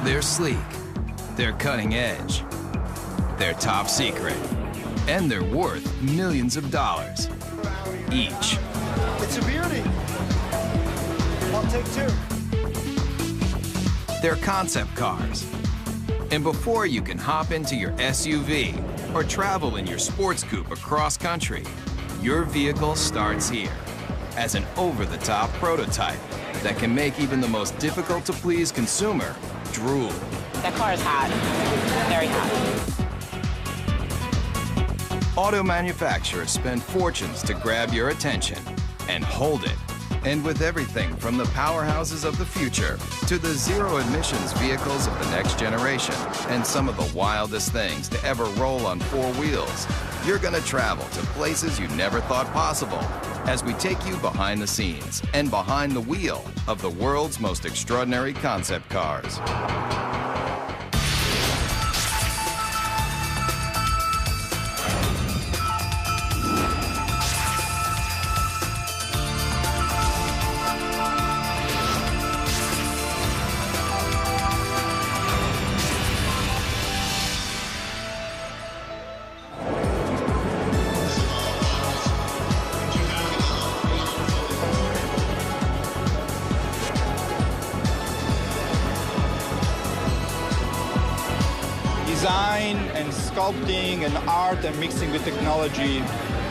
They're sleek, they're cutting edge, they're top secret, and they're worth millions of dollars each. It's a beauty. I'll take two. They're concept cars. And before you can hop into your SUV or travel in your sports coupe across country, your vehicle starts here as an over-the-top prototype that can make even the most difficult-to-please consumer drool. That car is hot, very hot. Auto manufacturers spend fortunes to grab your attention and hold it. And with everything from the powerhouses of the future to the zero-emissions vehicles of the next generation and some of the wildest things to ever roll on four wheels, you're gonna travel to places you never thought possible as we take you behind the scenes and behind the wheel of the world's most extraordinary concept cars. Design and sculpting and art and mixing with technology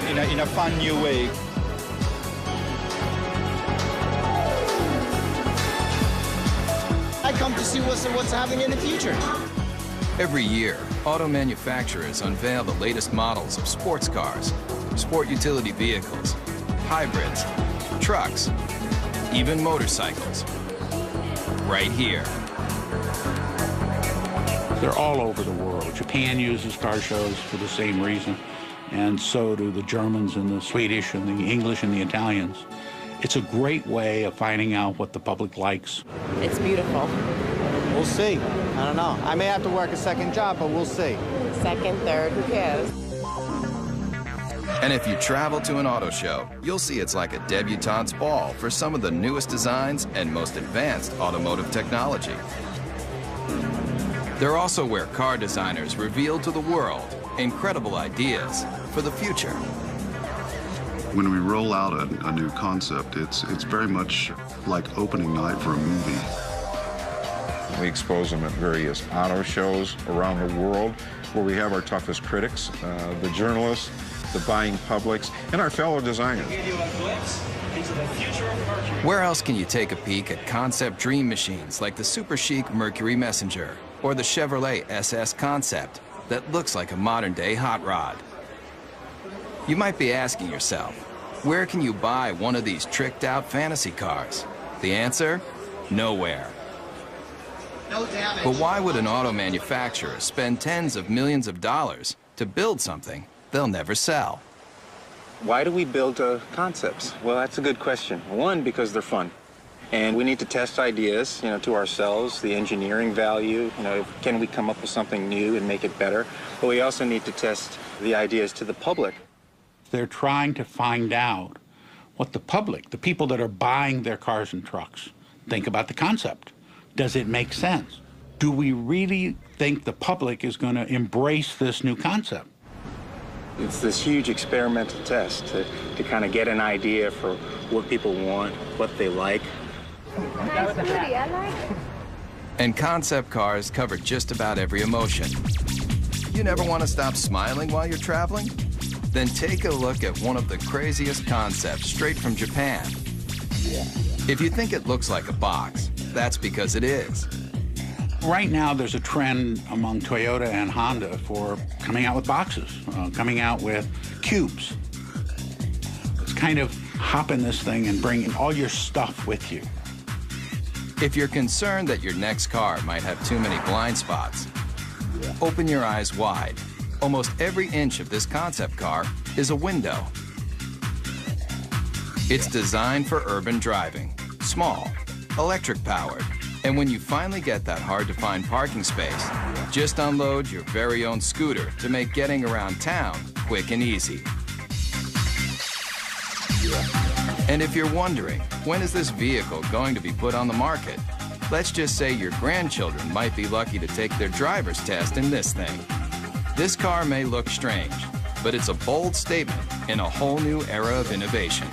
in a fun new way. I come to see what's happening in the future. Every year, auto manufacturers unveil the latest models of sports cars, sport utility vehicles, hybrids, trucks, even motorcycles. Right here. They're all over the world. Japan uses car shows for the same reason, and so do the Germans and the Swedish and the English and the Italians. It's a great way of finding out what the public likes. It's beautiful. We'll see. I don't know. I may have to work a second job, but we'll see. Second, third, who cares? And if you travel to an auto show, you'll see it's like a debutante's ball for some of the newest designs and most advanced automotive technology. They're also where car designers reveal to the world incredible ideas for the future. When we roll out a new concept, it's very much like opening night for a movie. We expose them at various auto shows around the world where we have our toughest critics, the journalists, the buying publics, and our fellow designers. Where else can you take a peek at concept dream machines like the super chic Mercury Messenger or the Chevrolet SS Concept that looks like a modern-day hot rod? You might be asking yourself, where can you buy one of these tricked-out fantasy cars? The answer? Nowhere. No damage. But why would an auto manufacturer spend tens of millions of dollars to build something they'll never sell? Why do we build concepts? Well, that's a good question. One, because they're fun. And we need to test ideas, to ourselves, the engineering value, can we come up with something new and make it better? But we also need to test the ideas to the public. They're trying to find out what the public, the people that are buying their cars and trucks, think about the concept. Does it make sense? Do we really think the public is going to embrace this new concept? It's this huge experimental test to kind of get an idea for what people want, what they like. Nice booty, I like it. And concept cars cover just about every emotion. You never want to stop smiling while you're traveling? Then take a look at one of the craziest concepts straight from Japan. If you think it looks like a box, that's because it is. Right now, there's a trend among Toyota and Honda for coming out with boxes, coming out with cubes. It's kind of hop in this thing and bring all your stuff with you. If you're concerned that your next car might have too many blind spots, open your eyes wide. Almost every inch of this concept car is a window. It's designed for urban driving, small, electric-powered, And when you finally get that hard-to-find parking space, just unload your very own scooter to make getting around town quick and easy. And if you're wondering, when is this vehicle going to be put on the market? Let's just say your grandchildren might be lucky to take their driver's test in this thing. This car may look strange, but it's a bold statement in a whole new era of innovation.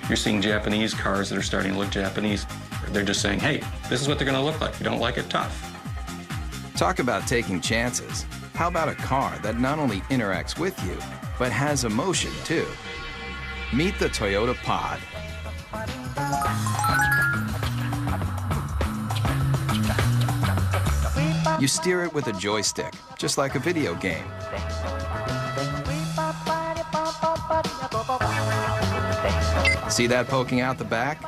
You're seeing Japanese cars that are starting to look Japanese. They're just saying, hey, this is what they're going to look like. You don't like it, tough. Talk about taking chances. How about a car that not only interacts with you, but has emotion too? Meet the Toyota Pod. You steer it with a joystick, just like a video game. See that poking out the back?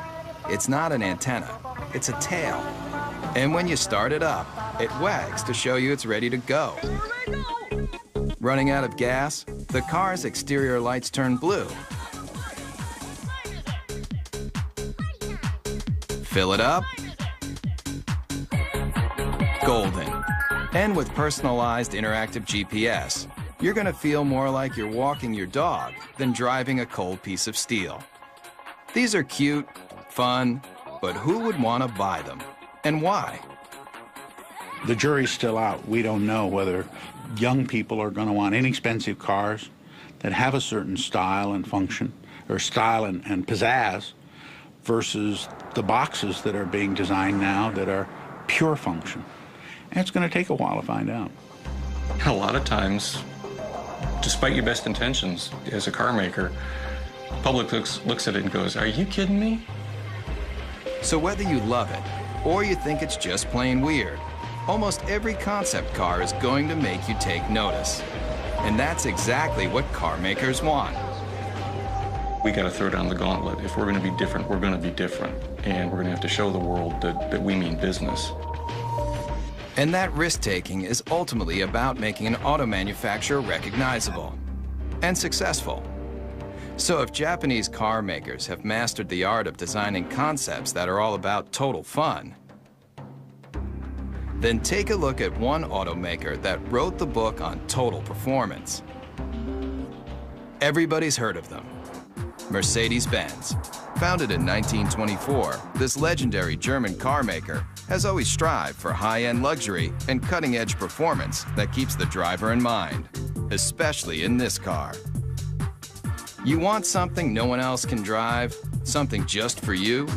It's not an antenna, it's a tail. And when you start it up, it wags to show you it's ready to go. Running out of gas, the car's exterior lights turn blue. Fill it up, golden. And with personalized interactive GPS, you're gonna feel more like you're walking your dog than driving a cold piece of steel. These are cute, fun, but who would want to buy them? And why? The jury's still out. We don't know whether young people are going to want inexpensive cars that have a certain style and function, or style and pizzazz, versus the boxes that are being designed now that are pure function. And it's going to take a while to find out. A lot of times, despite your best intentions as a car maker, the public looks at it and goes, are you kidding me? So whether you love it or you think it's just plain weird, almost every concept car is going to make you take notice. And that's exactly what car makers want. We got to throw down the gauntlet. If we're going to be different, we're going to be different. And we're going to have to show the world that we mean business. And that risk-taking is ultimately about making an auto manufacturer recognizable and successful. So if Japanese car makers have mastered the art of designing concepts that are all about total fun, then take a look at one automaker that wrote the book on total performance. Everybody's heard of them. Mercedes-Benz. Founded in 1924, this legendary German car maker has always strived for high-end luxury and cutting-edge performance that keeps the driver in mind, especially in this car. You want something no one else can drive? Something just for you?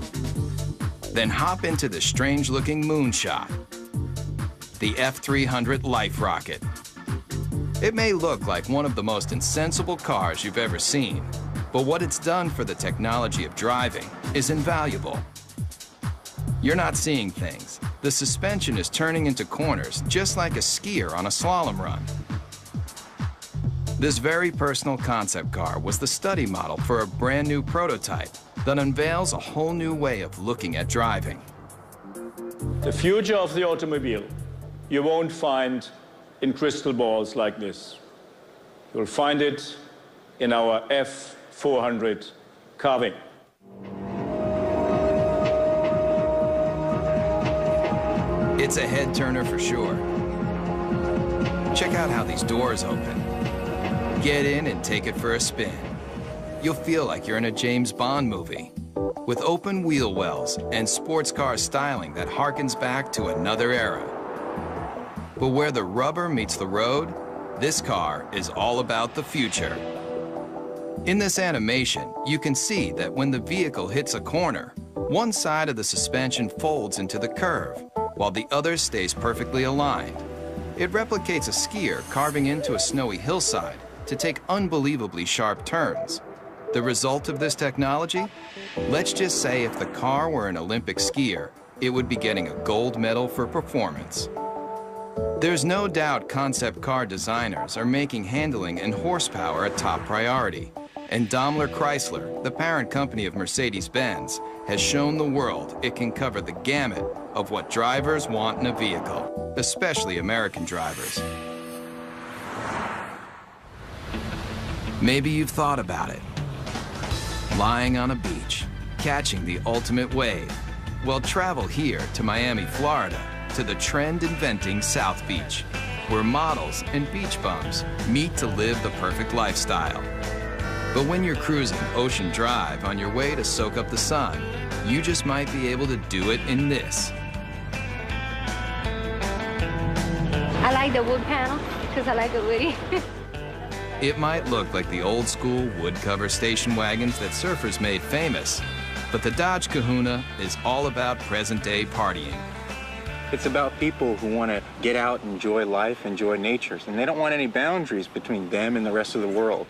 Then hop into the strange-looking moonshot, the F300 Life Rocket. It may look like one of the most insensible cars you've ever seen, but what it's done for the technology of driving is invaluable. You're not seeing things. The suspension is turning into corners just like a skier on a slalom run. This very personal concept car was the study model for a brand new prototype that unveils a whole new way of looking at driving. The future of the automobile you won't find in crystal balls like this. You'll find it in our F400 carving. It's a head turner for sure. Check out how these doors open. Get in and take it for a spin. You'll feel like you're in a James Bond movie with open wheel wells and sports car styling that harkens back to another era. But where the rubber meets the road, this car is all about the future. In this animation, you can see that when the vehicle hits a corner, one side of the suspension folds into the curve, while the other stays perfectly aligned. It replicates a skier carving into a snowy hillside to take unbelievably sharp turns. The result of this technology? Let's just say if the car were an Olympic skier, it would be getting a gold medal for performance. There's no doubt concept car designers are making handling and horsepower a top priority. And Daimler Chrysler, the parent company of Mercedes-Benz, has shown the world it can cover the gamut of what drivers want in a vehicle, especially American drivers. Maybe you've thought about it. Lying on a beach, catching the ultimate wave, Well, travel here to Miami, Florida, to the trend-inventing South Beach, where models and beach bums meet to live the perfect lifestyle. But when you're cruising Ocean Drive on your way to soak up the sun, you just might be able to do it in this. I like the wood panel because I like it woody. It might look like the old-school wood-cover station wagons that surfers made famous, but the Dodge Kahuna is all about present-day partying. It's about people who want to get out, enjoy life, enjoy nature, and they don't want any boundaries between them and the rest of the world.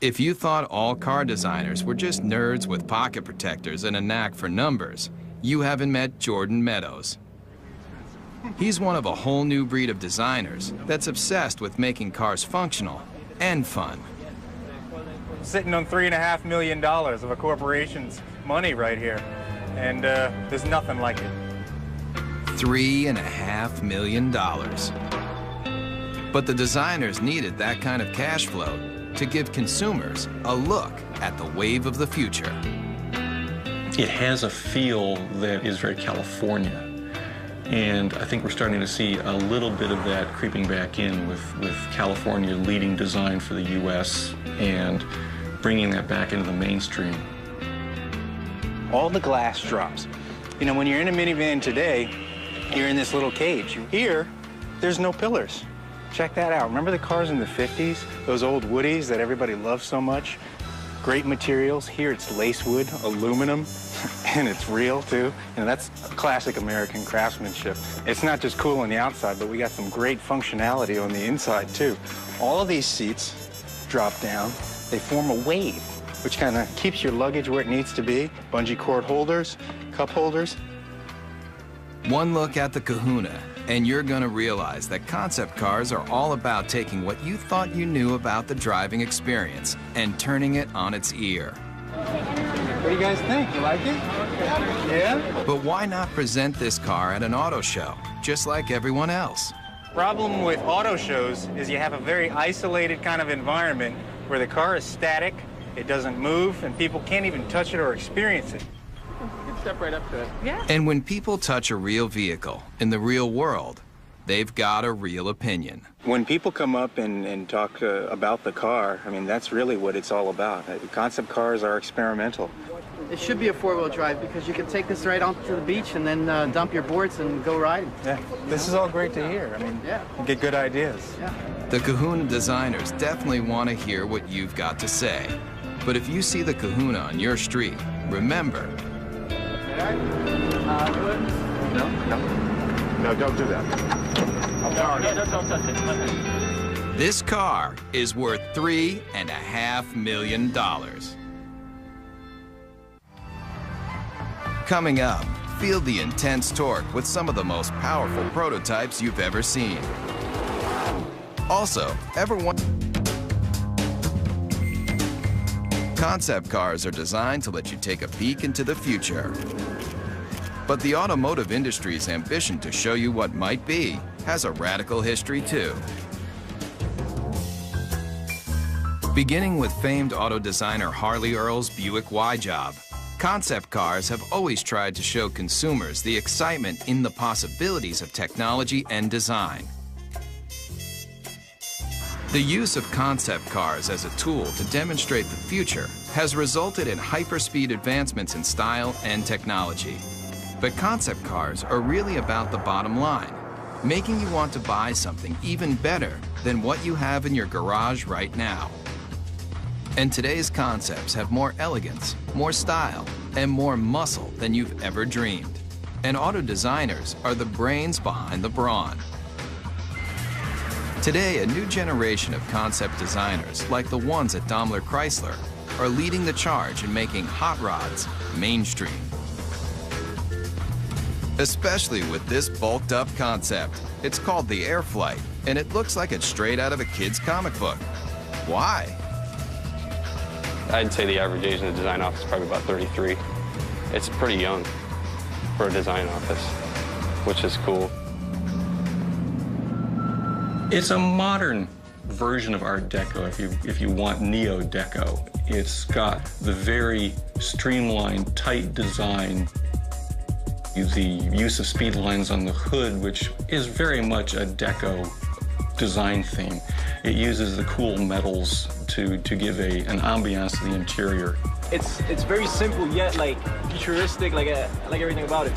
If you thought all car designers were just nerds with pocket protectors and a knack for numbers, you haven't met Jordan Meadows. He's one of a whole new breed of designers that's obsessed with making cars functional and fun. Sitting on $3.5 million of a corporation's money right here, and there's nothing like it. $3.5 million. But the designers needed that kind of cash flow to give consumers a look at the wave of the future. It has a feel that is very California. And I think we're starting to see a little bit of that creeping back in with California leading design for the U.S. and bringing that back into the mainstream. All the glass drops. You know, when you're in a minivan today, you're in this little cage. Here, there's no pillars. Check that out. Remember the cars in the 50s? Those old Woodies that everybody loved so much? Great materials. Here it's lacewood, aluminum, and it's real too. You know, that's classic American craftsmanship. It's not just cool on the outside, but we got some great functionality on the inside too. All of these seats drop down. They form a wave, which kind of keeps your luggage where it needs to be. Bungee cord holders, cup holders. One look at the Kahuna, and you're gonna realize that concept cars are all about taking what you thought you knew about the driving experience and turning it on its ear. What do you guys think? You like it? Yeah? But why not present this car at an auto show, just like everyone else? Problem with auto shows is you have a very isolated kind of environment where the car is static, it doesn't move, and people can't even touch it or experience it. Step right up to it. Yeah. And when people touch a real vehicle in the real world, they've got a real opinion. When people come up and talk about the car, I mean, that's really what it's all about. Concept cars are experimental. It should be a four-wheel drive because you can take this right onto the beach and then dump your boards and go riding. Yeah, this is all great to hear. I mean, yeah. You get good ideas. Yeah. The Kahuna designers definitely want to hear what you've got to say. But if you see the Kahuna on your street, remember, No, don't do that. Don't touch it. This car is worth $3.5 million. Coming up, feel the intense torque with some of the most powerful prototypes you've ever seen. Also, concept cars are designed to let you take a peek into the future. But the automotive industry's ambition to show you what might be has a radical history too. Beginning with famed auto designer Harley Earl's Buick Y-Job, concept cars have always tried to show consumers the excitement in the possibilities of technology and design. The use of concept cars as a tool to demonstrate the future has resulted in hyperspeed advancements in style and technology. But concept cars are really about the bottom line, making you want to buy something even better than what you have in your garage right now. And today's concepts have more elegance, more style, and more muscle than you've ever dreamed. And auto designers are the brains behind the brawn. Today, a new generation of concept designers, like the ones at Daimler Chrysler, are leading the charge in making hot rods mainstream. Especially with this bulked up concept. It's called the Airflight, and it looks like it's straight out of a kid's comic book. Why? I'd say the average age in the design office is probably about 33. It's pretty young for a design office, which is cool. It's a modern version of Art Deco, if you want Neo-Deco. It's got the very streamlined, tight design The use of speed lines on the hood, which is very much a deco design theme. It uses the cool metals to give an ambiance to the interior. It's very simple yet like futuristic, like everything about it.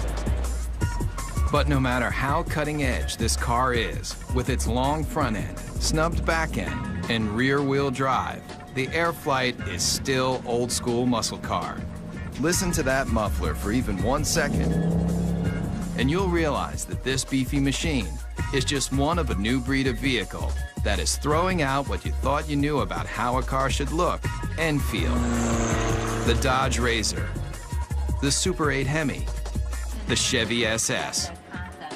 But no matter how cutting edge this car is, with its long front end, snubbed back end, and rear wheel drive, the Airflight is still old school muscle car. Listen to that muffler for even 1 second, and you'll realize that this beefy machine is just one of a new breed of vehicle that is throwing out what you thought you knew about how a car should look and feel. The Dodge Razor, the Super 8 Hemi, the Chevy SS,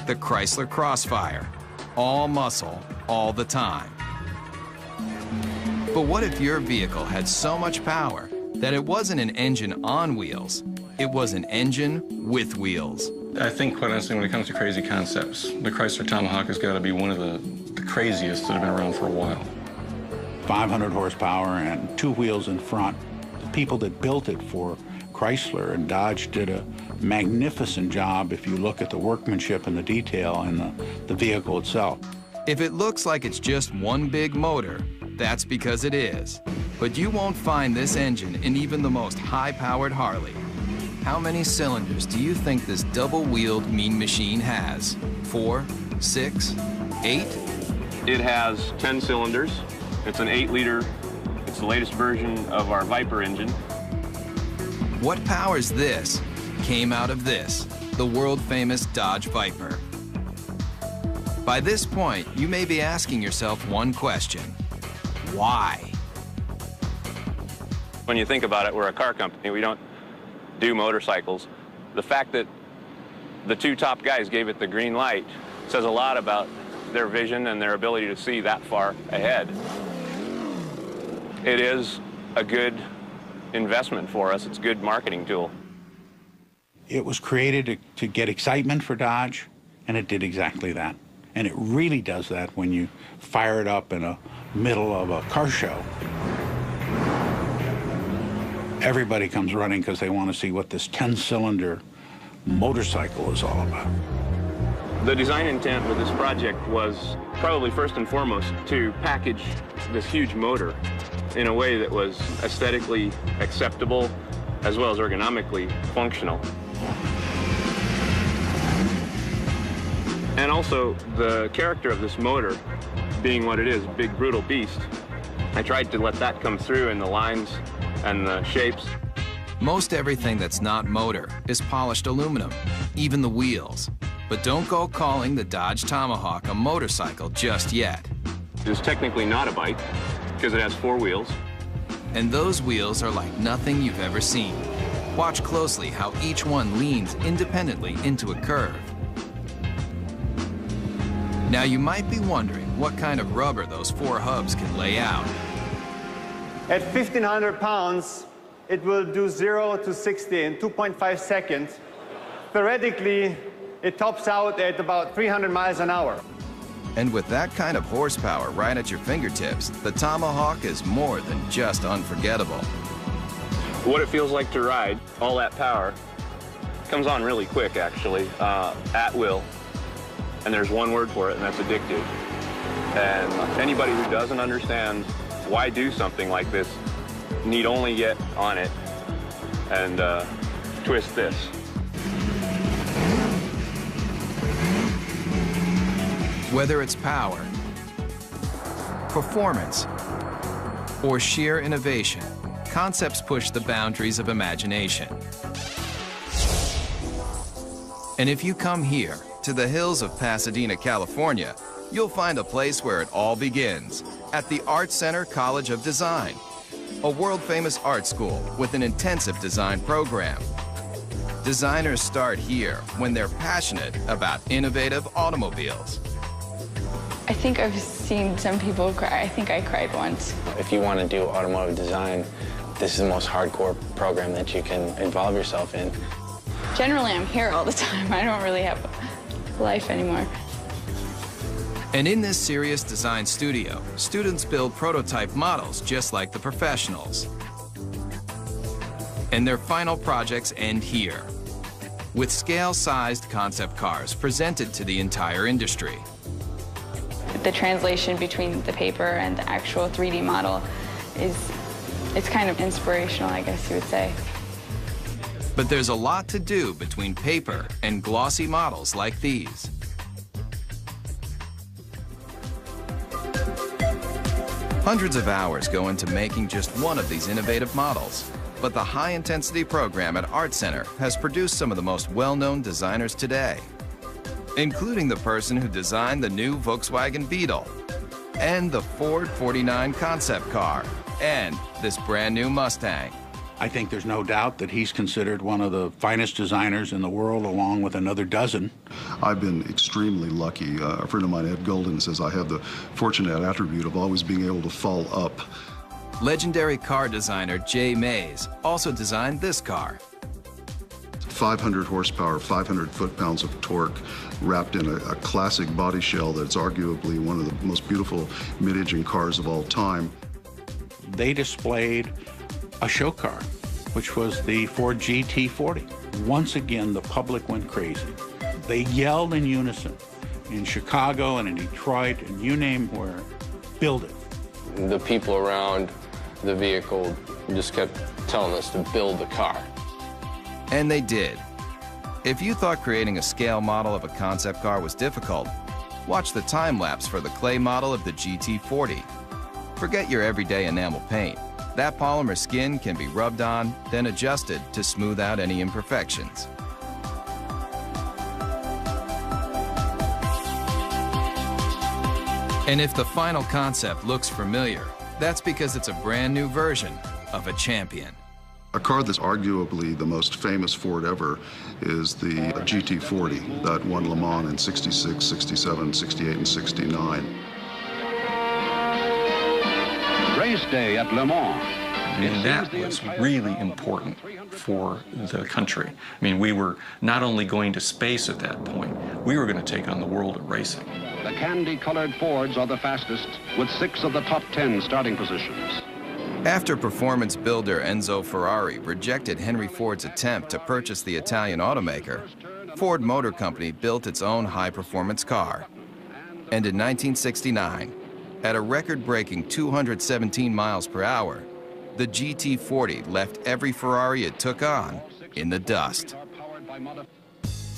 the Chrysler Crossfire, all muscle, all the time. But what if your vehicle had so much power that it wasn't an engine on wheels, it was an engine with wheels? I think, quite honestly, when it comes to crazy concepts, the Chrysler Tomahawk has got to be one of the craziest that have been around for a while. 500 horsepower and 2 wheels in front. The people that built it for Chrysler and Dodge did a magnificent job if you look at the workmanship and the detail and the vehicle itself. If it looks like it's just one big motor, that's because it is. But you won't find this engine in even the most high-powered Harley. How many cylinders do you think this double-wheeled mean machine has? 4, 6, 8? It has 10 cylinders. It's an 8-liter. It's the latest version of our Viper engine. What powers this came out of this, the world-famous Dodge Viper. By this point, you may be asking yourself one question: why? When you think about it, we're a car company. We don't do motorcycles. The fact that the 2 top guys gave it the green light says a lot about their vision and their ability to see that far ahead. It is a good investment for us. It's a good marketing tool. It was created to get excitement for Dodge, and it did exactly that. And it really does that when you fire it up in the middle of a car show. Everybody comes running because they want to see what this 10-cylinder motorcycle is all about. The design intent with this project was probably first and foremost to package this huge motor in a way that was aesthetically acceptable as well as ergonomically functional. And also the character of this motor being what it is, a big brutal beast. I tried to let that come through in the lines and the shapes. Most everything that's not motor is polished aluminum, even the wheels. But don't go calling the Dodge Tomahawk a motorcycle just yet. It's technically not a bike because it has 4 wheels. And those wheels are like nothing you've ever seen. Watch closely how each one leans independently into a curve. Now you might be wondering what kind of rubber those 4 hubs can lay out. At 1,500 pounds, it will do 0 to 60 in 2.5 seconds. Theoretically, it tops out at about 300 miles an hour. And with that kind of horsepower right at your fingertips, the Tomahawk is more than just unforgettable. What it feels like to ride, all that power, comes on really quick, actually, at will. And there's one word for it, and that's addictive. And anybody who doesn't understand why do something like this need only get on it and twist this. Whether it's power, performance, or sheer innovation, concepts push the boundaries of imagination. And if you come here, to the hills of Pasadena, California, you'll find a place where it all begins, at the Art Center College of Design, a world-famous art school with an intensive design program. Designers start here when they're passionate about innovative automobiles. I think I've seen some people cry. I think I cried once. If you want to do automotive design, this is the most hardcore program that you can involve yourself in. Generally, I'm here all the time. I don't really have life anymore. And in this serious design studio, students build prototype models just like the professionals. And their final projects end here. with scale-sized concept cars presented to the entire industry. The translation between the paper and the actual 3D model it's kind of inspirational, I guess you would say. But there's a lot to do between paper and glossy models like these. Hundreds of hours go into making just one of these innovative models. But the high-intensity program at Art Center has produced some of the most well-known designers today, including the person who designed the new Volkswagen Beetle, and the Ford 49 concept car, and this brand new Mustang. I think there's no doubt that he's considered one of the finest designers in the world, along with another dozen. I've been extremely lucky. A friend of mine, Ed Golden, says I have the fortunate attribute of always being able to fall up. Legendary car designer Jay Mays also designed this car. 500 horsepower, 500 foot-pounds of torque, wrapped in a classic body shell that's arguably one of the most beautiful mid-engine cars of all time. They displayed a show car, which was the Ford GT40. Once again, the public went crazy. They yelled in unison in Chicago and in Detroit and you name where, build it. The people around the vehicle just kept telling us to build the car. And they did. If you thought creating a scale model of a concept car was difficult, watch the time-lapse for the clay model of the GT40. Forget your everyday enamel paint. That polymer skin can be rubbed on, then adjusted to smooth out any imperfections. And if the final concept looks familiar, that's because it's a brand new version of a champion. A car that's arguably the most famous Ford ever is the GT40 that won Le Mans in 66, 67, 68, and 69. Race day at Le Mans. And that was really important for the country. I mean, we were not only going to space at that point, we were going to take on the world of racing. The candy-colored Fords are the fastest, with 6 of the top 10 starting positions. After performance builder Enzo Ferrari rejected Henry Ford's attempt to purchase the Italian automaker, Ford Motor Company built its own high-performance car. And in 1969, at a record-breaking 217 miles per hour, the GT40 left every Ferrari it took on in the dust.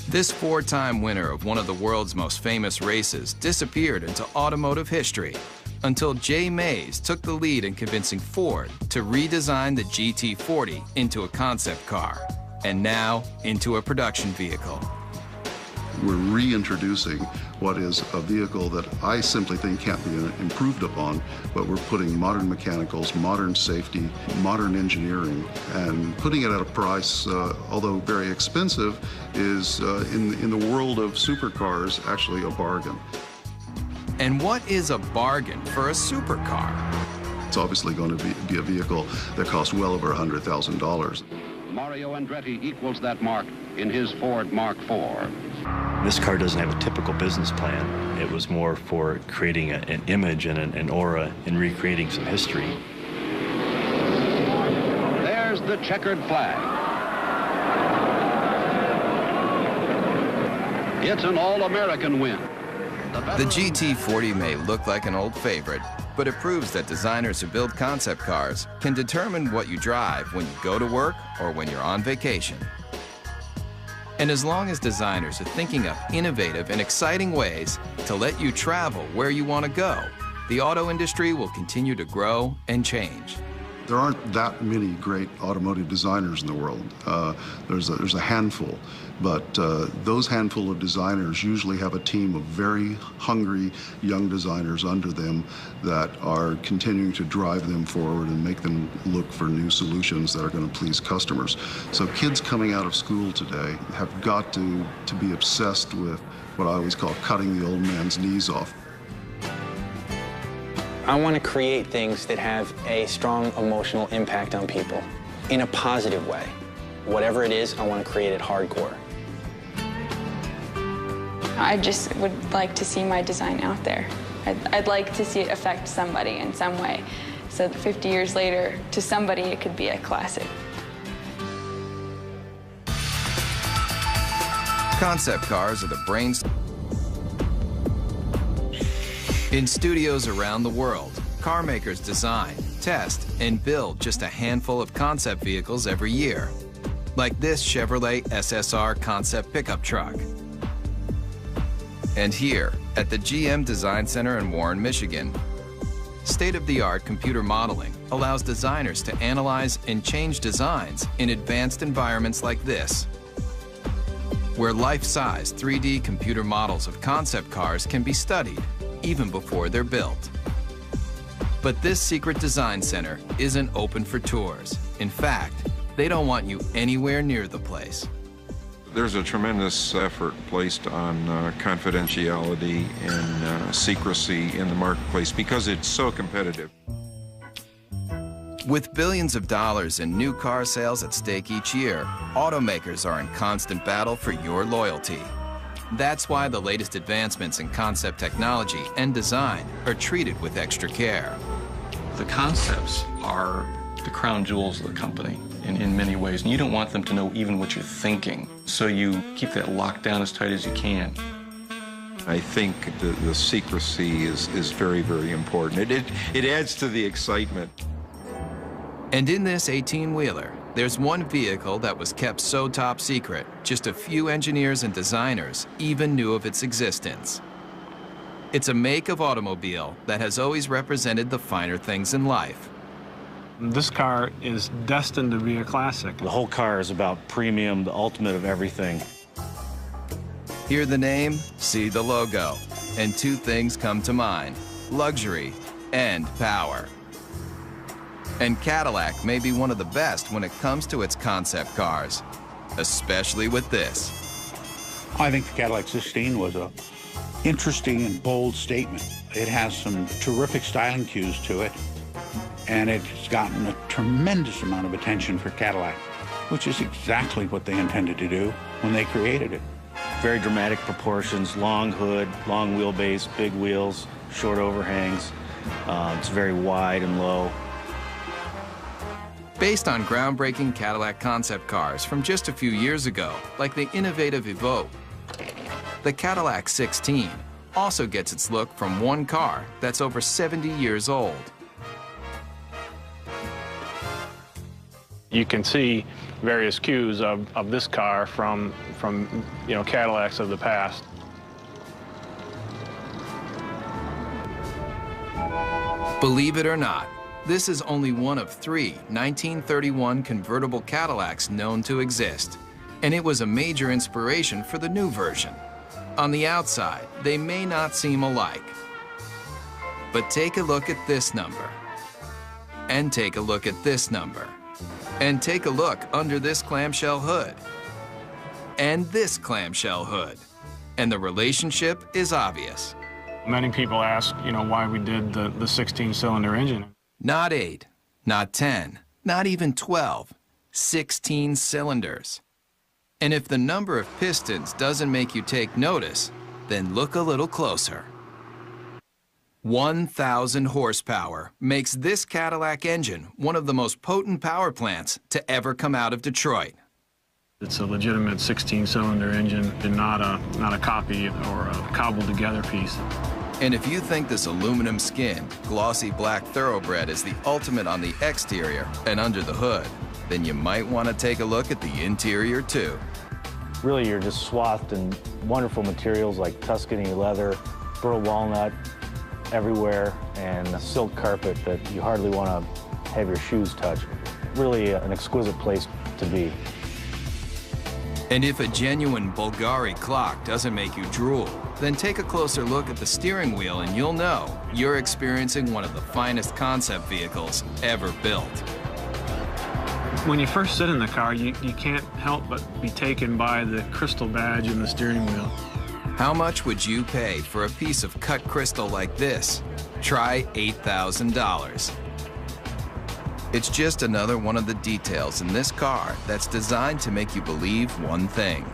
This 4-time winner of one of the world's most famous races disappeared into automotive history until Jay Mays took the lead in convincing Ford to redesign the GT40 into a concept car, and now into a production vehicle. We're reintroducing what is a vehicle that I simply think can't be improved upon, but we're putting modern mechanicals, modern safety, modern engineering, and putting it at a price, although very expensive, is in the world of supercars actually a bargain. And what is a bargain for a supercar? It's obviously going to be a vehicle that costs well over $100,000. Mario Andretti equals that mark in his Ford Mark IV. This car doesn't have a typical business plan. It was more for creating an image and an aura and recreating some history. There's the checkered flag. It's an all-American win. The GT40 may look like an old favorite, but it proves that designers who build concept cars can determine what you drive when you go to work or when you're on vacation. And as long as designers are thinking up innovative and exciting ways to let you travel where you want to go, the auto industry will continue to grow and change. There aren't that many great automotive designers in the world. There's a handful, but those handful of designers usually have a team of very hungry young designers under them that are continuing to drive them forward and make them look for new solutions that are going to please customers. So kids coming out of school today have got to be obsessed with what I always call cutting the old man's knees off. I want to create things that have a strong emotional impact on people in a positive way. Whatever it is, I want to create it hardcore. I just would like to see my design out there. I'd like to see it affect somebody in some way, so that 50 years later, to somebody, it could be a classic. Concept cars are the brains. In studios around the world, car makers design, test, and build just a handful of concept vehicles every year, like this Chevrolet SSR concept pickup truck. And here, at the GM Design Center in Warren, Michigan, state-of-the-art computer modeling allows designers to analyze and change designs in advanced environments like this, where life-size 3D computer models of concept cars can be studied even before they're built. But this secret design center isn't open for tours. In fact, they don't want you anywhere near the place. There's a tremendous effort placed on confidentiality and secrecy in the marketplace because it's so competitive. With billions of dollars in new car sales at stake each year, automakers are in constant battle for your loyalty. That's why the latest advancements in concept technology and design are treated with extra care. The concepts are the crown jewels of the company in many ways, and you don't want them to know even what you're thinking. So you keep that locked down as tight as you can. I think the secrecy is very, very important. It adds to the excitement. And in this 18-wheeler, there's one vehicle that was kept so top secret, just a few engineers and designers even knew of its existence. It's a make of automobile that has always represented the finer things in life. This car is destined to be a classic. The whole car is about premium, the ultimate of everything. Hear the name, see the logo, and two things come to mind: luxury and power. And Cadillac may be one of the best when it comes to its concept cars, especially with this. I think the Cadillac 16 was an interesting and bold statement. It has some terrific styling cues to it, and it's gotten a tremendous amount of attention for Cadillac, which is exactly what they intended to do when they created it. Very dramatic proportions, long hood, long wheelbase, big wheels, short overhangs. It's very wide and low. Based on groundbreaking Cadillac concept cars from just a few years ago, like the innovative Evoque, the Cadillac 16 also gets its look from one car that's over 70 years old. You can see various cues of this car from Cadillacs of the past. Believe it or not, this is only one of 3 1931 convertible Cadillacs known to exist, and it was a major inspiration for the new version. On the outside, they may not seem alike, but take a look at this number, and take a look at this number, and take a look under this clamshell hood, and this clamshell hood, and the relationship is obvious. Many people ask, why we did the 16-cylinder engine. Not 8, not 10, not even 12, 16 cylinders. And if the number of pistons doesn't make you take notice, then look a little closer. 1,000 horsepower makes this Cadillac engine one of the most potent power plants to ever come out of Detroit. It's a legitimate 16-cylinder engine and not a copy or a cobbled-together piece. And if you think this aluminum skinned, glossy black thoroughbred is the ultimate on the exterior and under the hood, then you might want to take a look at the interior too. Really, you're just swathed in wonderful materials like Tuscany leather, burl walnut everywhere, and a silk carpet that you hardly want to have your shoes touch. Really an exquisite place to be. And if a genuine Bulgari clock doesn't make you drool, then take a closer look at the steering wheel and you'll know you're experiencing one of the finest concept vehicles ever built. When you first sit in the car, you can't help but be taken by the crystal badge in the steering wheel. How much would you pay for a piece of cut crystal like this? Try $8,000. It's just another one of the details in this car that's designed to make you believe one thing.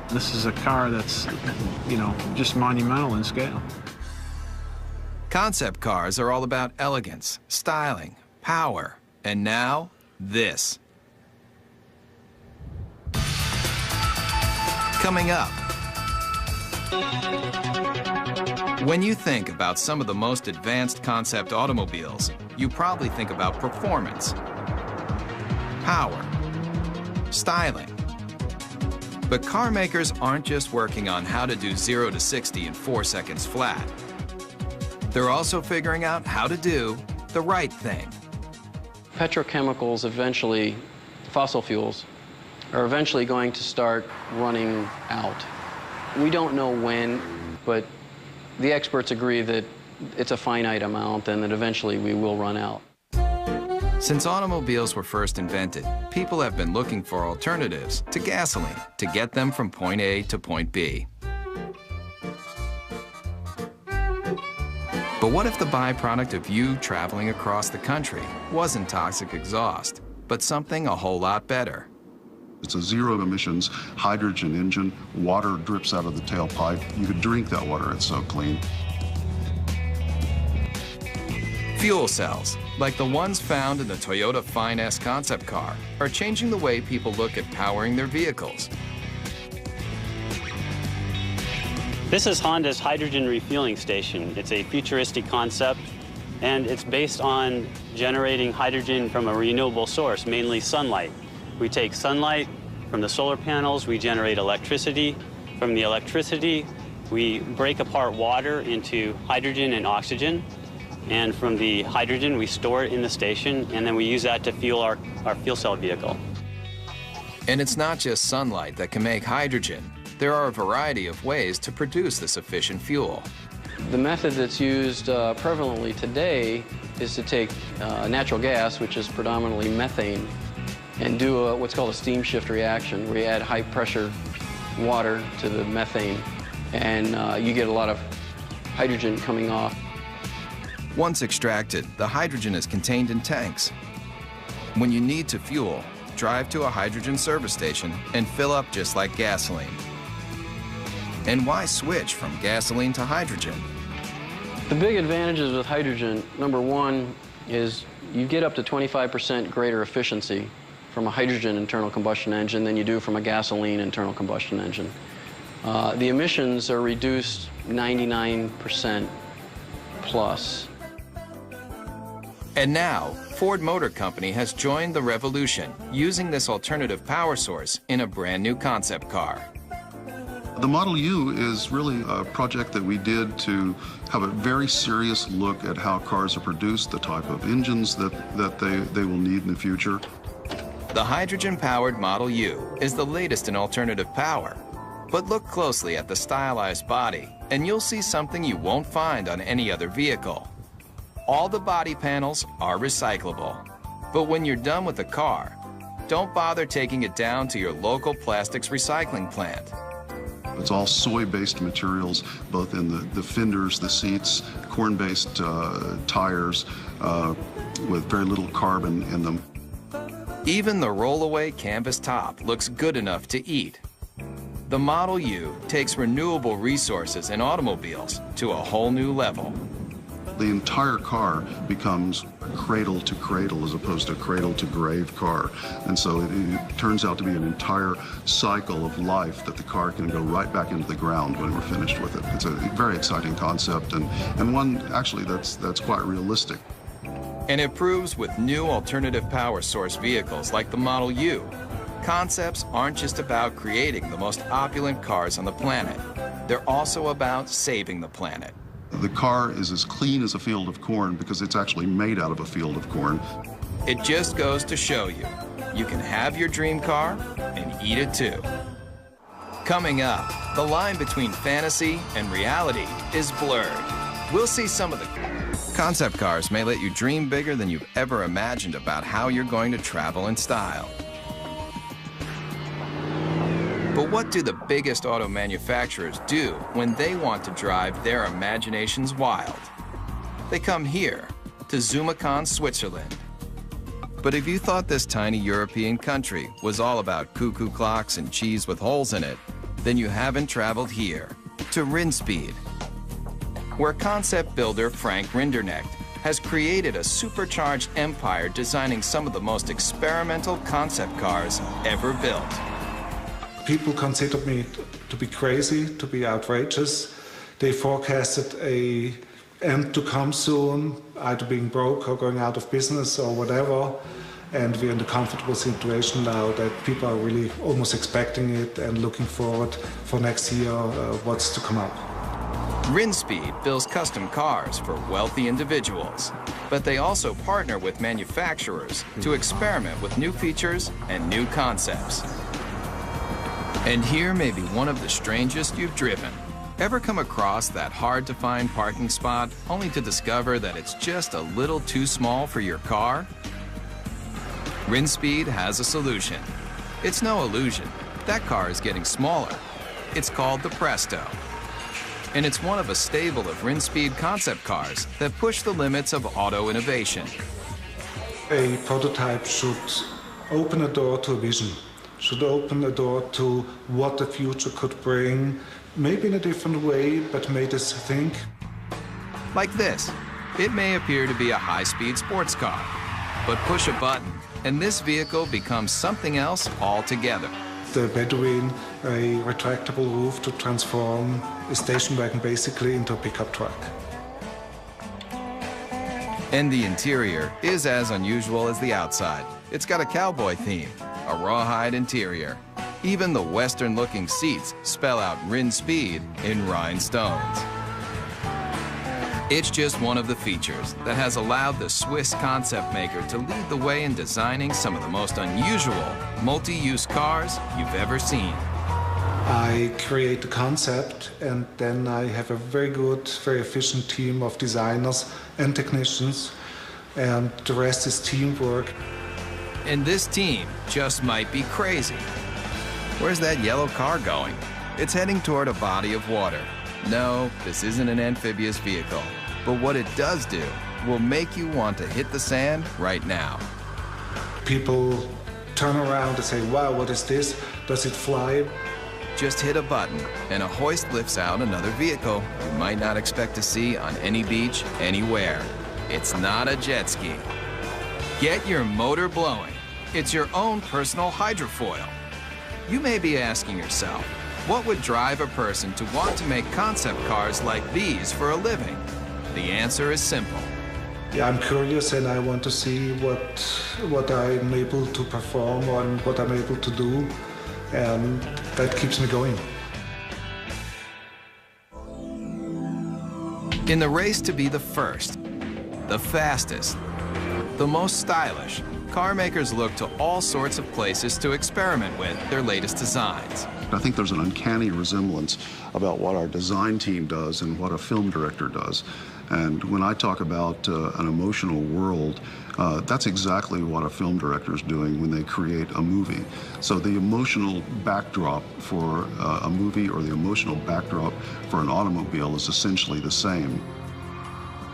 This is a car that's, just monumental in scale. Concept cars are all about elegance, styling, power, and now, this. Coming up, when you think about some of the most advanced concept automobiles, you probably think about performance, power, styling. But car makers aren't just working on how to do 0 to 60 in 4 seconds flat. They're also figuring out how to do the right thing. Petrochemicals eventually, fossil fuels, are eventually going to start running out. We don't know when, but the experts agree that it's a finite amount and that eventually we will run out. Since automobiles were first invented, people have been looking for alternatives to gasoline to get them from point A to point B. But what if the byproduct of you traveling across the country wasn't toxic exhaust, but something a whole lot better? It's a zero emissions hydrogen engine. Water drips out of the tailpipe. You could drink that water, it's so clean. Fuel cells, like the ones found in the Toyota Fine S concept car, are changing the way people look at powering their vehicles. This is Honda's hydrogen refueling station. It's a futuristic concept, and it's based on generating hydrogen from a renewable source, mainly sunlight. We take sunlight from the solar panels, we generate electricity. From the electricity, we break apart water into hydrogen and oxygen. And from the hydrogen, we store it in the station, and then we use that to fuel our fuel cell vehicle. And it's not just sunlight that can make hydrogen. There are a variety of ways to produce this efficient fuel. The method that's used prevalently today is to take natural gas, which is predominantly methane, and do what's called a steam shift reaction, where you add high-pressure water to the methane, and you get a lot of hydrogen coming off. Once extracted, the hydrogen is contained in tanks. When you need to fuel, drive to a hydrogen service station and fill up just like gasoline. And why switch from gasoline to hydrogen? The big advantages with hydrogen, number one, is you get up to 25% greater efficiency from a hydrogen internal combustion engine than you do from a gasoline internal combustion engine. The emissions are reduced 99% plus. And now, Ford Motor Company has joined the revolution, using this alternative power source in a brand new concept car. The Model U is really a project that we did to have a very serious look at how cars are produced, the type of engines that they will need in the future. The hydrogen-powered Model U is the latest in alternative power. But look closely at the stylized body, and you'll see something you won't find on any other vehicle. All the body panels are recyclable. But when you're done with the car, don't bother taking it down to your local plastics recycling plant. It's all soy-based materials, both in the fenders, the seats, corn-based tires with very little carbon in them. Even the roll-away canvas top looks good enough to eat. The Model U takes renewable resources in automobiles to a whole new level. The entire car becomes cradle to cradle as opposed to cradle to grave car. And so it turns out to be an entire cycle of life that the car can go right back into the ground when we're finished with it. It's a very exciting concept and one actually that's quite realistic. And it proves with new alternative power source vehicles like the Model U, concepts aren't just about creating the most opulent cars on the planet. They're also about saving the planet. The car is as clean as a field of corn because it's actually made out of a field of corn. It just goes to show you, you can have your dream car and eat it too. Coming up, the line between fantasy and reality is blurred. We'll see some of the concept cars may let you dream bigger than you've ever imagined about how you're going to travel in style. But what do the biggest auto manufacturers do when they want to drive their imaginations wild? They come here, to Zumikon, Switzerland. But if you thought this tiny European country was all about cuckoo clocks and cheese with holes in it, then you haven't traveled here, to Rinspeed, where concept builder Frank Rinderknecht has created a supercharged empire designing some of the most experimental concept cars ever built. People considered me to be crazy, to be outrageous. They forecasted an end to come soon, either being broke or going out of business or whatever. And we're in the comfortable situation now that people are really almost expecting it and looking forward for next year what's to come up. Rinspeed builds custom cars for wealthy individuals, but they also partner with manufacturers to experiment with new features and new concepts. And here may be one of the strangest you've driven. Ever come across that hard-to-find parking spot only to discover that it's just a little too small for your car? Rinspeed has a solution. It's no illusion. That car is getting smaller. It's called the Presto. And it's one of a stable of Rinspeed concept cars that push the limits of auto innovation. A prototype should open a door to a vision, should open a door to what the future could bring, maybe in a different way, but made us think. Like this. It may appear to be a high-speed sports car, but push a button, and this vehicle becomes something else altogether. The Bedouin, a retractable roof to transform a station wagon basically into a pickup truck. And the interior is as unusual as the outside. It's got a cowboy theme, a rawhide interior. Even the Western-looking seats spell out Rinspeed in rhinestones. It's just one of the features that has allowed the Swiss concept maker to lead the way in designing some of the most unusual multi-use cars you've ever seen. I create the concept, and then I have a very good, very efficient team of designers and technicians, and the rest is teamwork. And this team just might be crazy. Where's that yellow car going? It's heading toward a body of water. No, this isn't an amphibious vehicle, but what it does do will make you want to hit the sand right now. People turn around and say, wow, what is this? Does it fly? Just hit a button and a hoist lifts out another vehicle you might not expect to see on any beach anywhere. It's not a jet ski. Get your motor blowing. It's your own personal hydrofoil. You may be asking yourself, what would drive a person to want to make concept cars like these for a living? The answer is simple. Yeah, I'm curious and I want to see what I'm able to perform and what I'm able to do, and that keeps me going. In the race to be the first, the fastest, the most stylish, car makers look to all sorts of places to experiment with their latest designs. I think there's an uncanny resemblance about what our design team does and what a film director does. And when I talk about an emotional world, that's exactly what a film director is doing when they create a movie. So the emotional backdrop for a movie or the emotional backdrop for an automobile is essentially the same.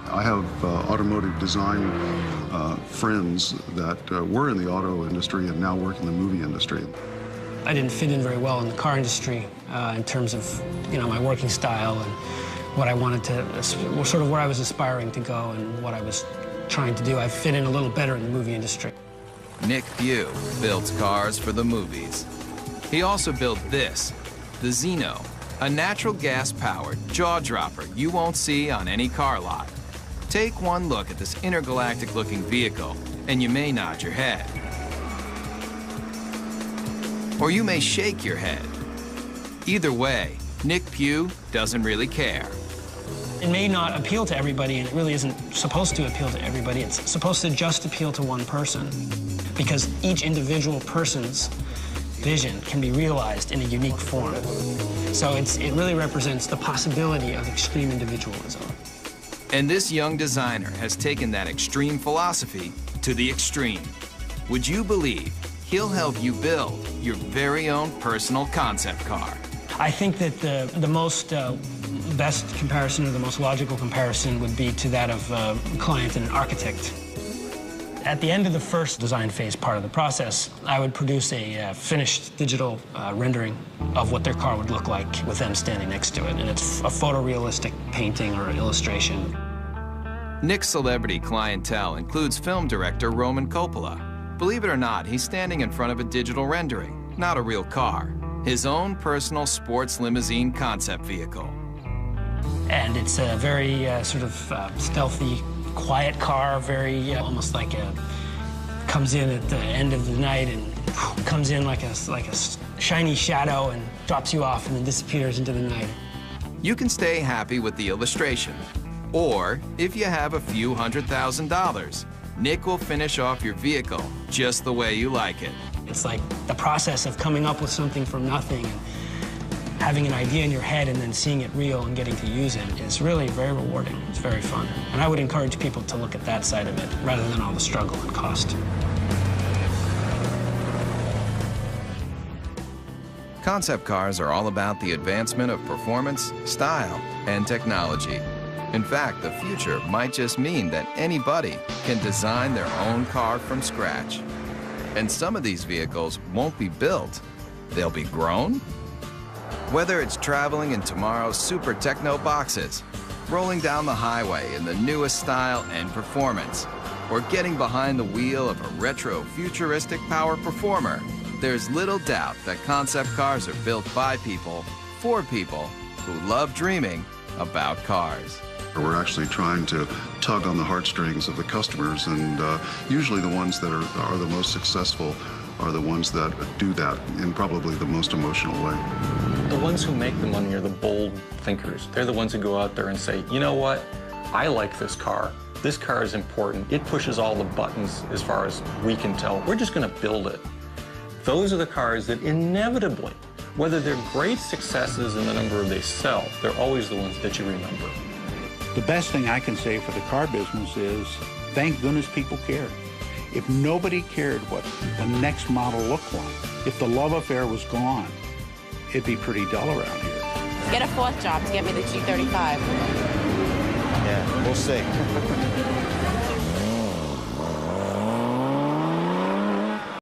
I have automotive design friends that were in the auto industry and now work in the movie industry. I didn't fit in very well in the car industry in terms of, my working style and what I wanted to, sort of where I was aspiring to go and what I was trying to do. I fit in a little better in the movie industry. Nick Pugh builds cars for the movies. He also built this, the Zeno, a natural gas-powered jaw-dropper you won't see on any car lot. Take one look at this intergalactic-looking vehicle, and you may nod your head. Or you may shake your head. Either way, Nick Pugh doesn't really care. It may not appeal to everybody, and it really isn't supposed to appeal to everybody. It's supposed to just appeal to one person, because each individual person's vision can be realized in a unique form. So it really represents the possibility of extreme individualism. And this young designer has taken that extreme philosophy to the extreme. Would you believe he'll help you build your very own personal concept car? I think that the most best comparison, or the most logical comparison, would be to that of a client and an architect. At the end of the first design phase part of the process, I would produce a finished digital rendering of what their car would look like with them standing next to it, and it's a photorealistic painting or illustration. Nick's celebrity clientele includes film director Roman Coppola. Believe it or not, he's standing in front of a digital rendering, not a real car. his own personal sports limousine concept vehicle. And it's a very sort of stealthy, quiet car, very almost like comes in at the end of the night and comes in like a shiny shadow and drops you off and then disappears into the night. You can stay happy with the illustration, or if you have a few $100,000, Nick will finish off your vehicle just the way you like it. It's like the process of coming up with something from nothing and having an idea in your head and then seeing it real and getting to use it is really very rewarding. It's very fun. And I would encourage people to look at that side of it rather than all the struggle and cost. Concept cars are all about the advancement of performance, style, and technology. In fact, the future might just mean that anybody can design their own car from scratch. And some of these vehicles won't be built, they'll be grown. Whether it's traveling in tomorrow's super techno boxes, rolling down the highway in the newest style and performance, or getting behind the wheel of a retro futuristic power performer, there's little doubt that concept cars are built by people, for people who love dreaming about cars. We're actually trying to tug on the heartstrings of the customers, and usually the ones that are the most successful are the ones that do that in probably the most emotional way. The ones who make the money are the bold thinkers. They're the ones who go out there and say, you know what, I like this car. This car is important. It pushes all the buttons as far as we can tell. We're just going to build it. Those are the cars that inevitably, whether they're great successes in the number they sell, they're always the ones that you remember. The best thing I can say for the car business is, thank goodness people cared. If nobody cared what the next model looked like, if the love affair was gone, it'd be pretty dull around here. Get a fourth job to get me the G35. Yeah, we'll see.